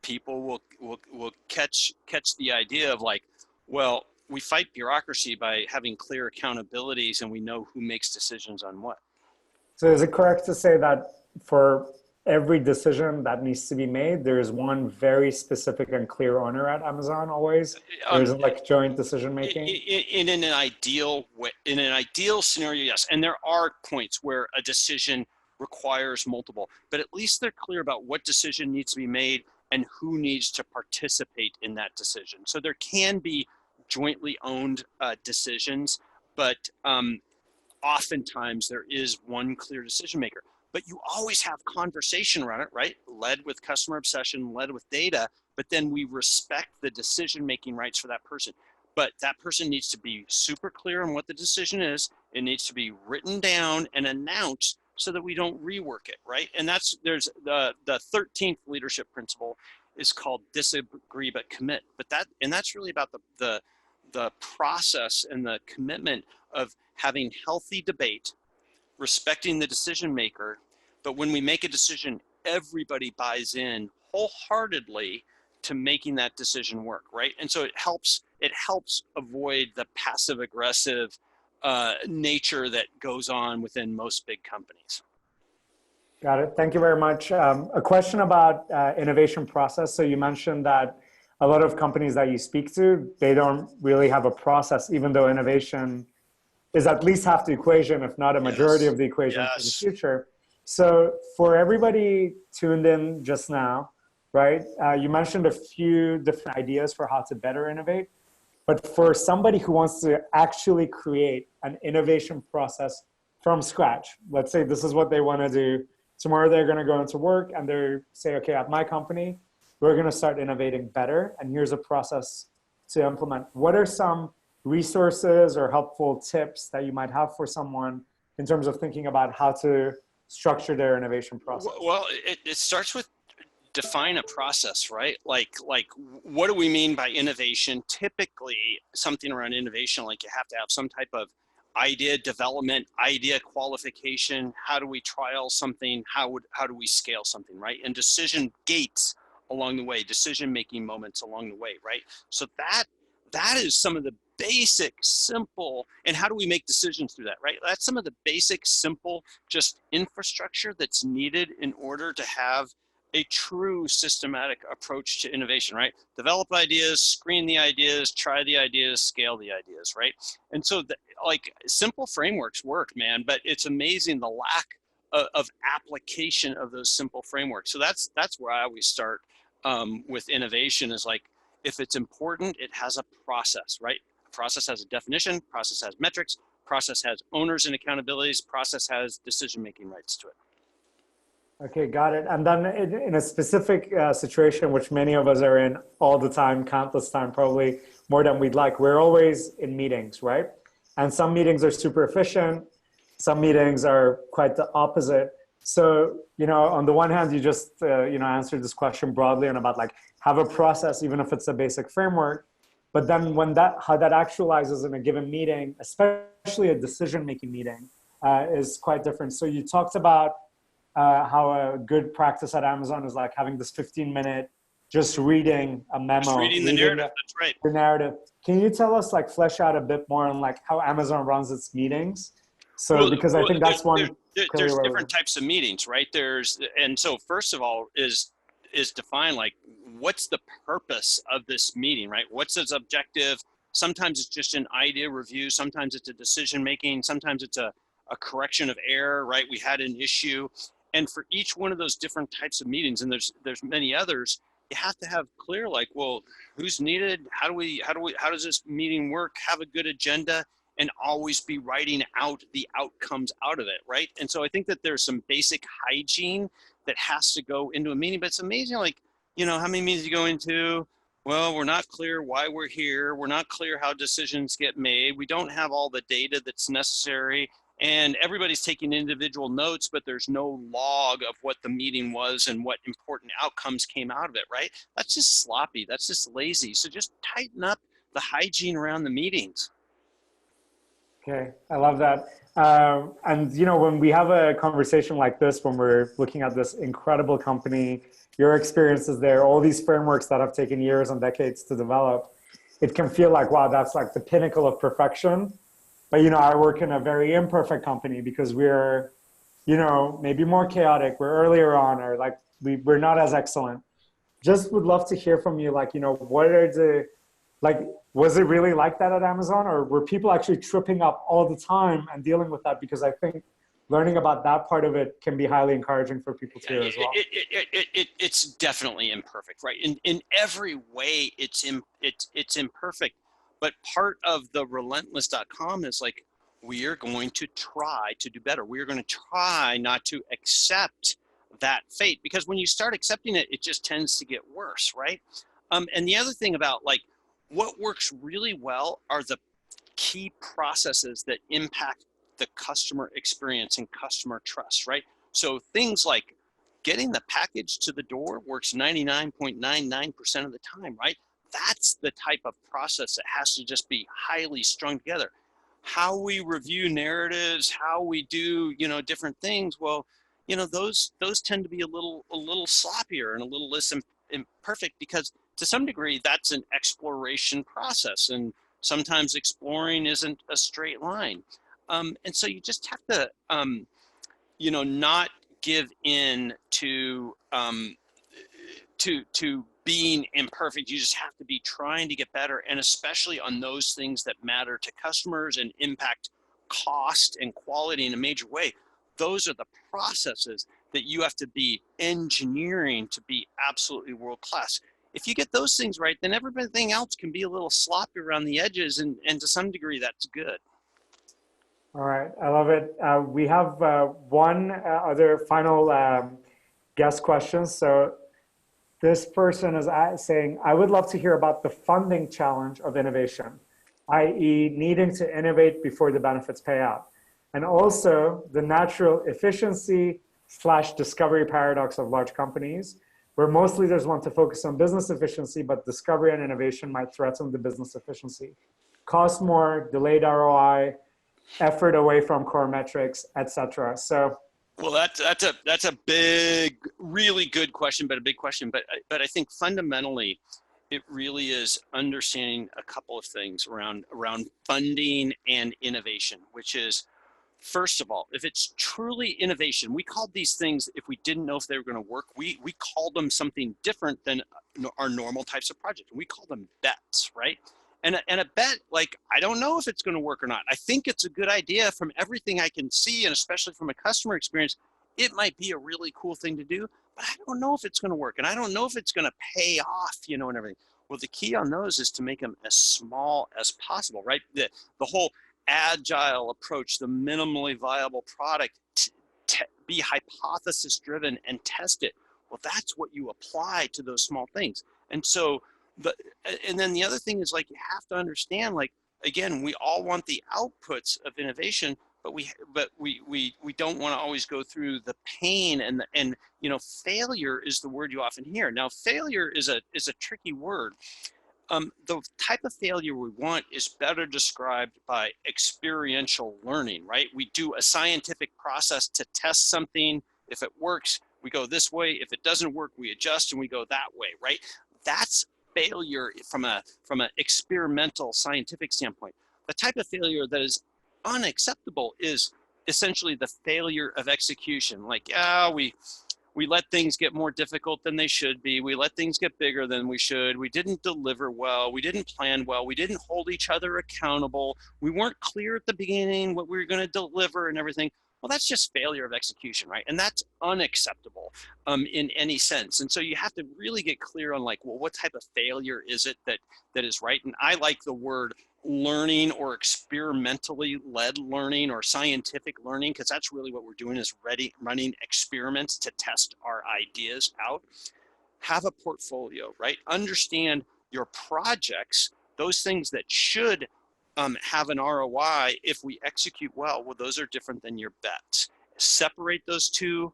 people will catch the idea of, like, well, we fight bureaucracy by having clear accountabilities and we know who makes decisions on what. So is it correct to say that for every decision that needs to be made, there is one very specific and clear owner at Amazon always? There isn't like joint decision making? In an ideal way, in an ideal scenario, yes. And there are points where a decision requires multiple, but at least they're clear about what decision needs to be made and who needs to participate in that decision. So there can be jointly owned decisions, but oftentimes there is one clear decision maker. But you always have conversation around it, right? Led with customer obsession, led with data, but then we respect the decision-making rights for that person. But that person needs to be super clear on what the decision is. It needs to be written down and announced so that we don't rework it, right? And there's the 13th leadership principle is called disagree but commit. But that's really about the process and the commitment of having healthy debate, respecting the decision maker, but when we make a decision, everybody buys in wholeheartedly to making that decision work, right? And so it helps avoid the passive aggressive nature that goes on within most big companies. Got it. Thank you very much. A question about innovation process. So you mentioned that a lot of companies that you speak to, they don't really have a process, even though innovation is at least half the equation, if not a majority of the equation for the future. So for everybody tuned in just now, right, you mentioned a few different ideas for how to better innovate. But for somebody who wants to actually create an innovation process from scratch, let's say this is what they want to do. Tomorrow they're going to go into work and they say, okay, at my company, we're going to start innovating better. And here's a process to implement. What are some resources or helpful tips that you might have for someone in terms of thinking about how to structure their innovation process? Well, it starts with define a process, right? Like what do we mean by innovation? Typically, something around innovation, like you have to have some type of idea development, idea qualification. How do we trial something? How do we scale something, right? And decision gates along the way, decision-making moments along the way, right? So that is some of the basic, simple, and how do we make decisions through that, right? That's some of the basic, simple, just infrastructure that's needed in order to have a true systematic approach to innovation, right? Develop ideas, screen the ideas, try the ideas, scale the ideas, right? And so like simple frameworks work, man, but it's amazing the lack of application of those simple frameworks. So that's where I always start with innovation is like, if it's important, it has a process, right? Process has a definition, process has metrics, process has owners and accountabilities, process has decision-making rights to it. Okay, got it. And then in a specific situation, which many of us are in all the time, countless time, probably more than we'd like, we're always in meetings, right? And some meetings are super efficient. Some meetings are quite the opposite. So, on the one hand, you just, answered this question broadly and about like have a process, even if it's a basic framework. But then how that actualizes in a given meeting, especially a decision-making meeting, is quite different. So you talked about how a good practice at Amazon is like having this 15-minute just reading a memo. Just reading the narrative, that's right. The narrative. Can you tell us, like, flesh out a bit more on like how Amazon runs its meetings? So, because I think that's there's different types of meetings, right? And so first of all is define like, what's the purpose of this meeting, right? What's its objective? Sometimes it's just an idea review. Sometimes it's a decision making. Sometimes it's a correction of error, right? We had an issue. And for each one of those different types of meetings, and there's many others, you have to have clear, like, well, who's needed? How does this meeting work? Have a good agenda and always be writing out the outcomes out of it, right? And so I think that there's some basic hygiene that has to go into a meeting, but it's amazing, like, how many meetings you go into? Well, we're not clear why we're here. We're not clear how decisions get made. We don't have all the data that's necessary. And everybody's taking individual notes, but there's no log of what the meeting was and what important outcomes came out of it, right? That's just sloppy. That's just lazy. So just tighten up the hygiene around the meetings. Okay, I love that. And when we have a conversation like this, when we're looking at this incredible company, your experiences there, all these frameworks that have taken years and decades to develop, it can feel like, wow, that's like the pinnacle of perfection. But, I work in a very imperfect company because we're, maybe more chaotic. We're earlier on, or like we're not as excellent. Just would love to hear from you, like, what are was it really like that at Amazon, or were people actually tripping up all the time and dealing with that? Because I think learning about that part of it can be highly encouraging for people too as well. It's definitely imperfect, right? In every way, it's imperfect. But part of the relentless.com is like, we are going to try to do better. We are going to try not to accept that fate, because when you start accepting it, it just tends to get worse, right? And the other thing about like what works really well are the key processes that impact the customer experience and customer trust, right? So things like getting the package to the door works 99.99% of the time, right? That's the type of process that has to just be highly strung together. How we review narratives, how we do, different things. Well, those tend to be a little sloppier and a little less imperfect, because to some degree that's an exploration process, and sometimes exploring isn't a straight line. And so you just have to, not give in to being imperfect. You just have to be trying to get better, and especially on those things that matter to customers and impact cost and quality in a major way. Those are the processes that you have to be engineering to be absolutely world-class. If you get those things right, then everything else can be a little sloppy around the edges, and to some degree that's good. All right, I love it. We have one other final guest question. So this person is saying, I would love to hear about the funding challenge of innovation, i.e. needing to innovate before the benefits pay out. And also the natural efficiency/discovery paradox of large companies, where most leaders want to focus on business efficiency, but discovery and innovation might threaten the business efficiency. Cost more, delayed ROI, effort away from core metrics, etc. So, well, that's a big, really good question, but a big question. But I think fundamentally, it really is understanding a couple of things around funding and innovation, which is, first of all, if it's truly innovation, we called these things, if we didn't know if they were going to work, we called them something different than our normal types of projects. We call them bets, right? And a bet, like, I don't know if it's going to work or not. I think it's a good idea from everything I can see, and especially from a customer experience, it might be a really cool thing to do, but I don't know if it's going to work, and I don't know if it's going to pay off, and everything. Well, the key on those is to make them as small as possible, right? The whole agile approach, the minimally viable product, be hypothesis driven and test it. Well, that's what you apply to those small things. And so, and then the other thing is, like, you have to understand, like, again, we all want the outputs of innovation, but we don't want to always go through the pain and failure is the word you often hear. Now, failure is a tricky word. The type of failure we want is better described by experiential learning, right? We do a scientific process to test something. If it works, we go this way. If it doesn't work, we adjust and we go that way, right? That's failure from an experimental scientific standpoint. The type of failure that is unacceptable is essentially the failure of execution. Like, we let things get more difficult than they should be. We let things get bigger than we should. We didn't deliver well. We didn't plan well. We didn't hold each other accountable. We weren't clear at the beginning what we were going to deliver and everything. Well, that's just failure of execution, right? And that's unacceptable in any sense. And so you have to really get clear on, like, well, what type of failure is it that is right? And I like the word learning or experimentally led learning or scientific learning, because that's really what we're doing, is running experiments to test our ideas out. Have a portfolio, right? Understand your projects, those things that should have an ROI if we execute well. Well, those are different than your bets. Separate those two.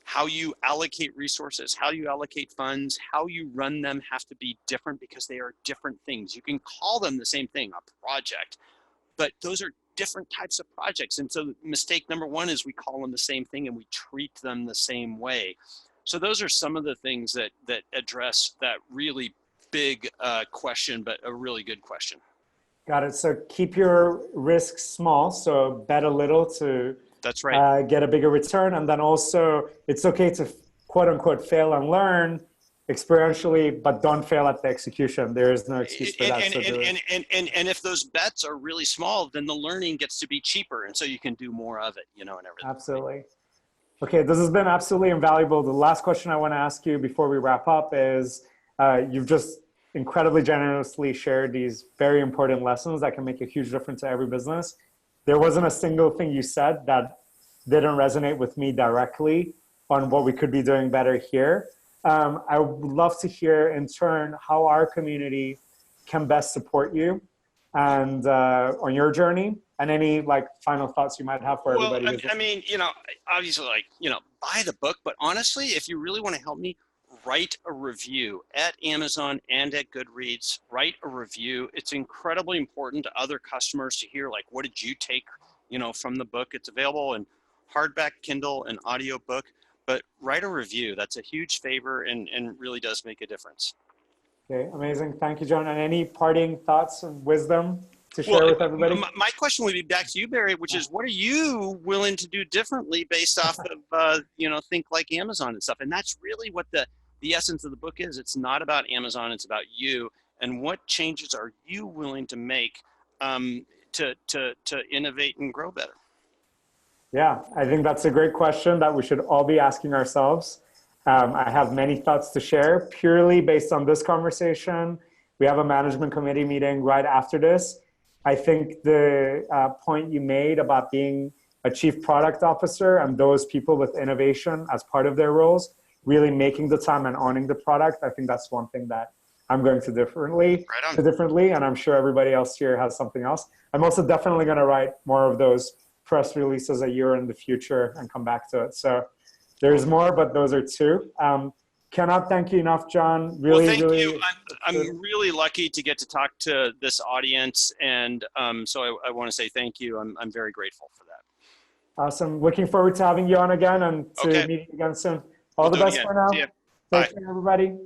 How you allocate resources, how you allocate funds, how you run them have to be different, because they are different things. You can call them the same thing, a project, but those are different types of projects. And so mistake number one is we call them the same thing and we treat them the same way. So those are some of the things that address that really big question, but a really good question. Got it. So keep your risks small. So bet a little to that's right. Get a bigger return. And then also, it's okay to quote unquote fail and learn experientially, but don't fail at the execution. There is no excuse for that. And if those bets are really small, then the learning gets to be cheaper. And so you can do more of it, and everything. Absolutely. Okay, this has been absolutely invaluable. The last question I want to ask you before we wrap up is, you've just incredibly generously shared these very important lessons that can make a huge difference to every business. There wasn't a single thing you said that didn't resonate with me directly on what we could be doing better here. I would love to hear in turn how our community can best support you and on your journey, and any final thoughts you might have for everybody. Well, I mean, obviously, buy the book, but honestly, if you really want to help me, write a review at Amazon and at Goodreads. Write a review. It's incredibly important to other customers to hear, what did you take, from the book? It's available in hardback, Kindle, and audiobook, but write a review. That's a huge favor and really does make a difference. Okay, amazing. Thank you, John. And any parting thoughts and wisdom to share with everybody? My question would be back to you, Barry, which is, what are you willing to do differently based off of, think like Amazon and stuff? And that's really what the essence of the book is. It's not about Amazon, it's about you. And what changes are you willing to make to innovate and grow better? Yeah, I think that's a great question that we should all be asking ourselves. I have many thoughts to share purely based on this conversation. We have a management committee meeting right after this. I think the point you made about being a chief product officer and those people with innovation as part of their roles, really making the time and owning the product, I think that's one thing that I'm going to differently, and I'm sure everybody else here has something else. I'm also definitely going to write more of those press releases a year in the future and come back to it. So there's more, but those are two. Cannot thank you enough, John. Really, well, thank you. I'm really lucky to get to talk to this audience, and so I want to say thank you. I'm very grateful for that. Awesome. Looking forward to having you on again and to meeting again soon. All the best for now. See ya. Take care, everybody.